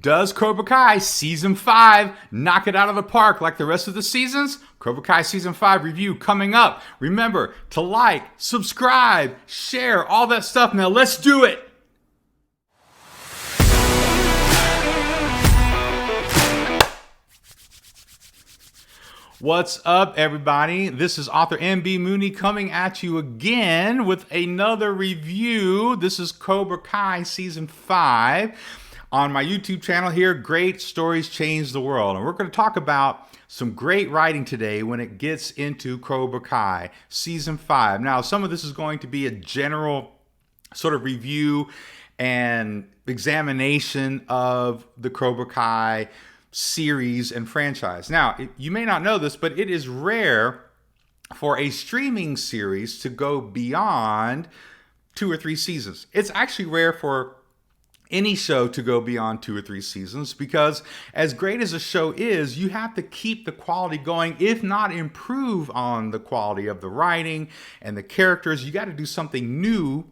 Does Cobra Kai Season 5 knock it out of the park like the rest of the seasons? Cobra Kai Season 5 review coming up. Remember to like, subscribe, share, all that stuff. Now let's do it. What's up, everybody? This is author MB Mooney coming at you again with another review. This is Cobra Kai Season 5 on my YouTube channel here. Great Stories Change the World. And we're going to talk about some great writing today when it gets into Cobra Kai Season 5. Now, some of this is going to be a general sort of review and examination of the Cobra Kai series and franchise. Now, you may not know this, but it is rare for a streaming series to go beyond 2 or 3 seasons. It's actually rare for any show to go beyond 2 or 3 seasons because as great as a show is, you have to keep the quality going, if not improve on the quality of the writing and the characters. You got to do something new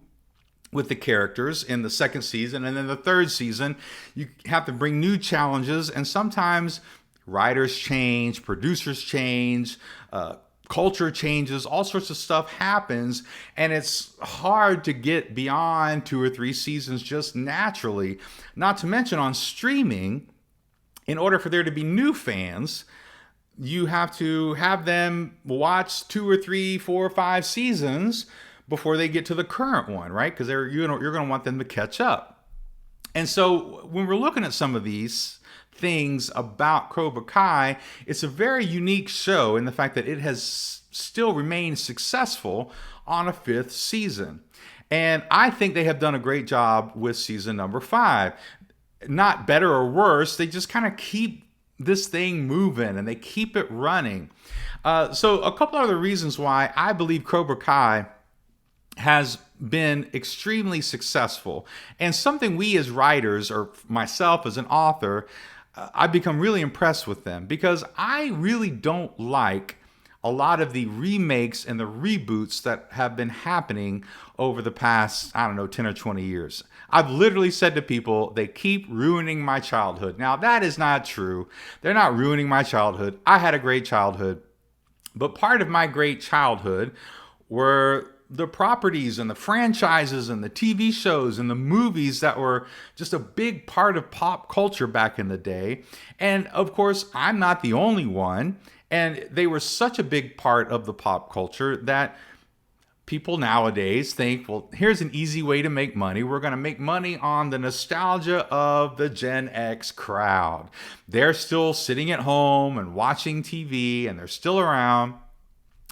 with the characters in the second season, and then the third season you have to bring new challenges, and sometimes writers change, producers change, culture changes, all sorts of stuff happens, and it's hard to get beyond 2 or 3 seasons just naturally. Not to mention on streaming, in order for there to be new fans, you have to have them watch 2 or 3, 4 or 5 seasons before they get to the current one, right? Because you're going to want them to catch up. And so when we're looking at some of these things about Cobra Kai, it's a very unique show in the fact that it has still remained successful on a 5th season. And I think they have done a great job with season number 5. Not better or worse, they just kind of keep this thing moving and they keep it running. So a couple other reasons why I believe Cobra Kai has been extremely successful, and something we as writers, or myself as an author, I've become really impressed with them, because I really don't like a lot of the remakes and the reboots that have been happening over the past, 10 or 20 years. I've literally said to people, they keep ruining my childhood. Now, that is not true. They're not ruining my childhood. I had a great childhood, but part of my great childhood were the properties and the franchises and the TV shows and the movies that were just a big part of pop culture back in the day. And of course, I'm not the only one. And they were such a big part of the pop culture that people nowadays think, well, here's an easy way to make money. We're going to make money on the nostalgia of the Gen X crowd. They're still sitting at home and watching TV, and they're still around.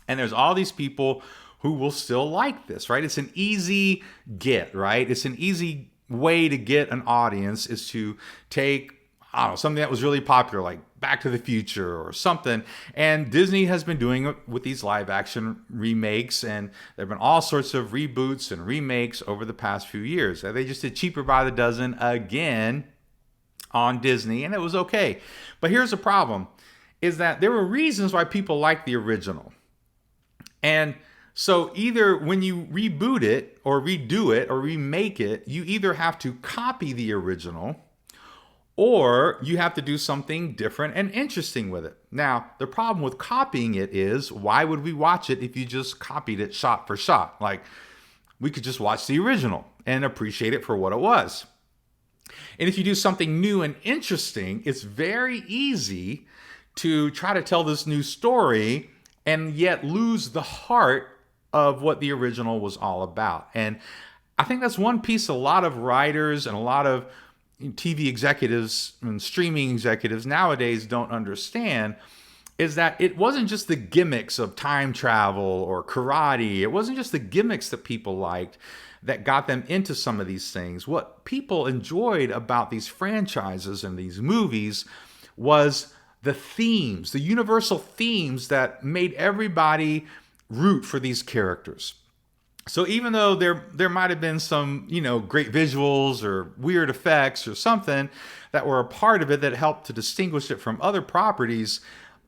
And there's all these people who will still like this, right? It's an easy get, right? It's an easy way to get an audience, is to take, something that was really popular, like Back to the Future or something. And Disney has been doing it with these live action remakes, and there have been all sorts of reboots and remakes over the past few years. They just did Cheaper by the Dozen again on Disney, and it was okay. But here's the problem, is that there were reasons why people liked the original. And so either when you reboot it or redo it or remake it, you either have to copy the original or you have to do something different and interesting with it. Now, the problem with copying it is, why would we watch it if you just copied it shot for shot? Like, we could just watch the original and appreciate it for what it was. And if you do something new and interesting, it's very easy to try to tell this new story and yet lose the heart of what the original was all about. And I think that's one piece a lot of writers and a lot of TV executives and streaming executives nowadays don't understand, is that it wasn't just the gimmicks of time travel or karate. It wasn't just the gimmicks that people liked that got them into some of these things. What people enjoyed about these franchises and these movies was the themes, the universal themes that made everybody root for these characters. So even though there might have been some, great visuals or weird effects or something that were a part of it that helped to distinguish it from other properties,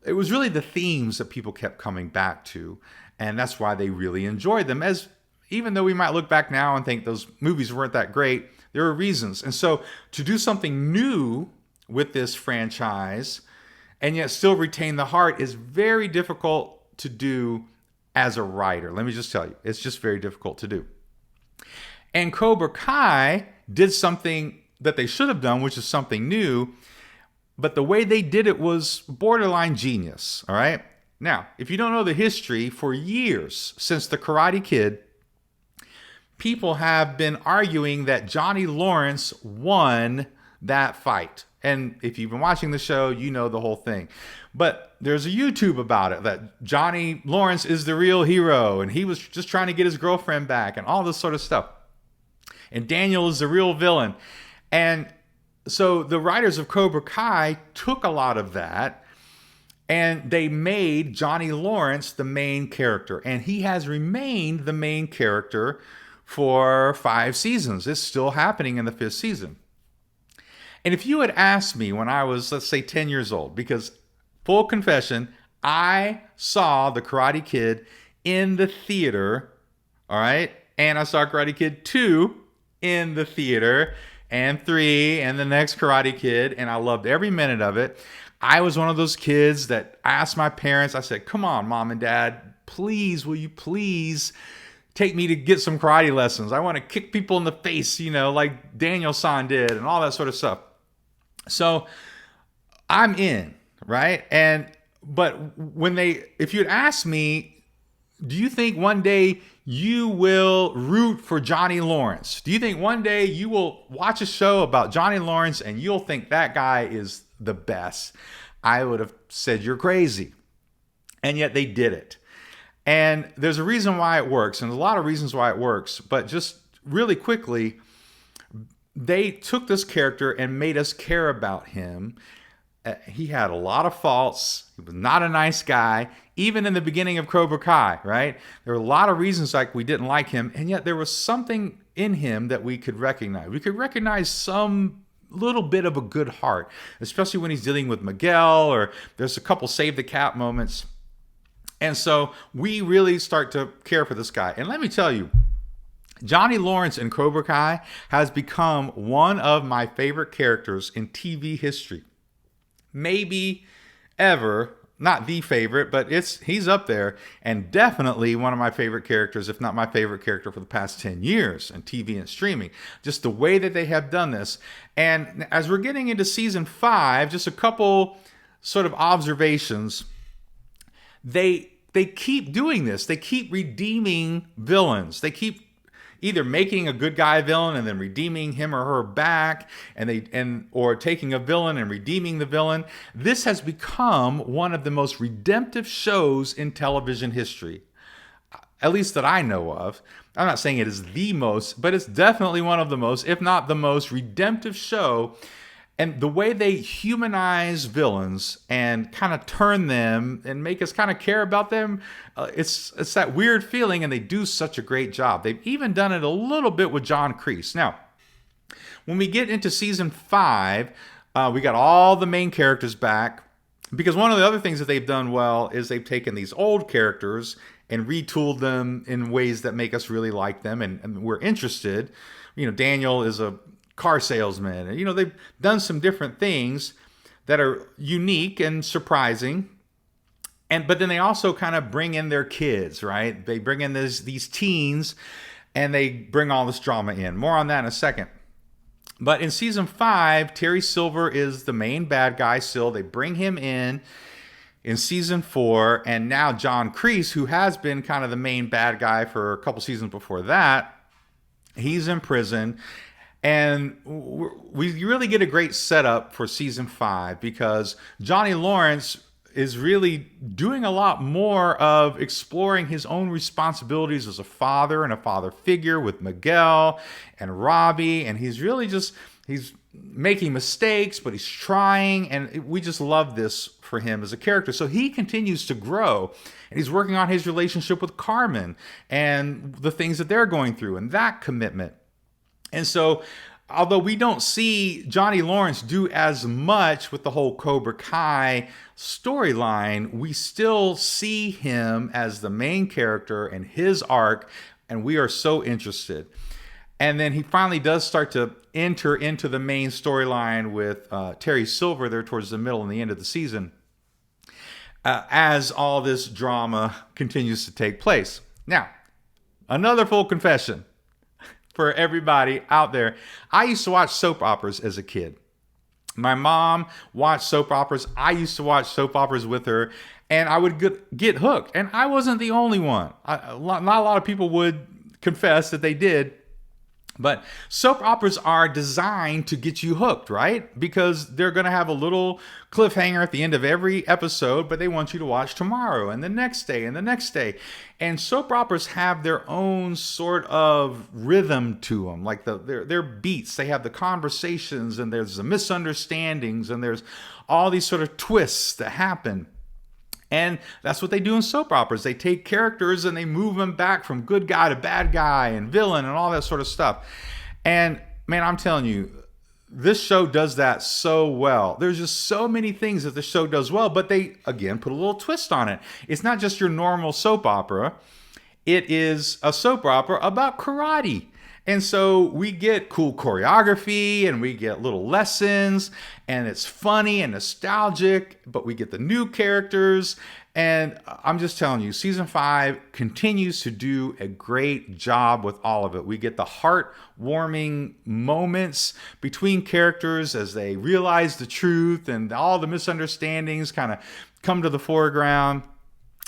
it was really the themes that people kept coming back to. And that's why they really enjoyed them. As even though we might look back now and think those movies weren't that great, there are reasons. And so to do something new with this franchise and yet still retain the heart is very difficult to do as a writer. Let me just tell you, it's just very difficult to do. And Cobra Kai did something that they should have done, which is something new, but the way they did it was borderline genius, all right? Now, if you don't know the history, for years since the Karate Kid, people have been arguing that Johnny Lawrence won that fight. And if you've been watching the show, you know the whole thing. But there's a YouTube about it, that Johnny Lawrence is the real hero, and he was just trying to get his girlfriend back, and all this sort of stuff. And Daniel is the real villain. And so the writers of Cobra Kai took a lot of that, and they made Johnny Lawrence the main character. And he has remained the main character for 5 seasons. It's still happening in the 5th season. And if you had asked me when I was, let's say, 10 years old, because full confession, I saw the Karate Kid in the theater, all right? And I saw Karate Kid 2 in the theater, and 3, and the next Karate Kid, and I loved every minute of it. I was one of those kids that asked my parents, I said, come on, Mom and Dad, please, will you please take me to get some karate lessons? I want to kick people in the face, like Daniel-san did, and all that sort of stuff. So I'm in, right? But if you'd asked me, do you think one day you will root for Johnny Lawrence? Do you think one day you will watch a show about Johnny Lawrence and you'll think that guy is the best? I would have said you're crazy. And yet they did it. And there's a reason why it works, and there's a lot of reasons why it works, but just really quickly, they took this character and made us care about him. He had a lot of faults. He was not a nice guy, even in the beginning of Cobra Kai, right? There were a lot of reasons like we didn't like him, and yet there was something in him that we could recognize. We could recognize some little bit of a good heart, especially when he's dealing with Miguel, or there's a couple save the cat moments. And so we really start to care for this guy. And let me tell you, Johnny Lawrence in Cobra Kai has become one of my favorite characters in TV history. Maybe ever, not the favorite, but he's up there, and definitely one of my favorite characters, if not my favorite character for the past 10 years in TV and streaming. Just the way that they have done this. And as we're getting into season 5, just a couple sort of observations. They keep doing this. They keep redeeming villains. They keep either making a good guy villain and then redeeming him or her back, or taking a villain and redeeming the villain. This has become one of the most redemptive shows in television history, at least that I know of. I'm not saying it is the most, but it's definitely one of the most, if not the most redemptive show. And the way they humanize villains and kind of turn them and make us kind of care about them, it's that weird feeling, and they do such a great job. They've even done it a little bit with John Kreese. Now, when we get into season 5, we got all the main characters back, because one of the other things that they've done well is they've taken these old characters and retooled them in ways that make us really like them, and we're interested. Daniel is a car salesman. They've done some different things that are unique and surprising. But then they also kind of bring in their kids, right? They bring in these teens, and they bring all this drama in. More on that in a second. But in season 5, Terry Silver is the main bad guy still. They bring him in season 4, and now John Kreese, who has been kind of the main bad guy for a couple seasons before that, he's in prison. And we really get a great setup for season 5, because Johnny Lawrence is really doing a lot more of exploring his own responsibilities as a father and a father figure with Miguel and Robbie. And he's really he's making mistakes, but he's trying. And we just love this for him as a character. So he continues to grow, and he's working on his relationship with Carmen and the things that they're going through and that commitment. And so, although we don't see Johnny Lawrence do as much with the whole Cobra Kai storyline, we still see him as the main character and his arc, and we are so interested. And then he finally does start to enter into the main storyline with Terry Silver there towards the middle and the end of the season, as all this drama continues to take place. Now, another full confession for everybody out there. I used to watch soap operas as a kid. My mom watched soap operas. I used to watch soap operas with her, and I would get hooked. And I wasn't the only one. Not a lot of people would confess that they did. But soap operas are designed to get you hooked, right? Because they're going to have a little cliffhanger at the end of every episode, but they want you to watch tomorrow and the next day and the next day. And soap operas have their own sort of rhythm to them, like their beats. They have the conversations, and there's the misunderstandings, and there's all these sort of twists that happen. And that's what they do in soap operas. They take characters and they move them back from good guy to bad guy and villain and all that sort of stuff. And man, I'm telling you, this show does that so well. There's just so many things that the show does well, but they, again, put a little twist on it. It's not just your normal soap opera. It is a soap opera about karate. And so we get cool choreography, and we get little lessons, and it's funny and nostalgic, but we get the new characters. And I'm just telling you, season 5 continues to do a great job with all of it. We get the heartwarming moments between characters as they realize the truth, and all the misunderstandings kind of come to the foreground.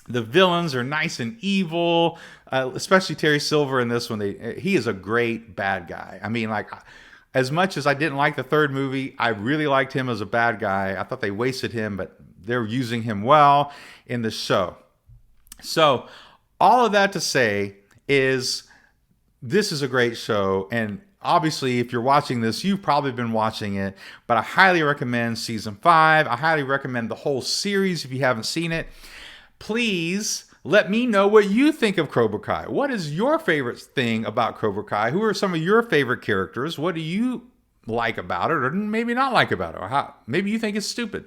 The villains are nice and evil, especially Terry Silver in this one. He is a great bad guy. I mean, like, as much as I didn't like the third movie, I really liked him as a bad guy. I thought they wasted him, but they're using him well in the show. So all of that to say is this is a great show. And obviously, if you're watching this, you've probably been watching it. But I highly recommend season 5. I highly recommend the whole series if you haven't seen it. Please let me know what you think of Cobra Kai. What is your favorite thing about Cobra Kai? Who are some of your favorite characters? What do you like about it, or maybe not like about it? Or maybe you think it's stupid.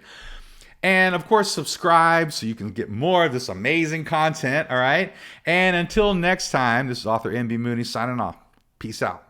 And of course, subscribe so you can get more of this amazing content, all right? And until next time, this is author MB Mooney signing off. Peace out.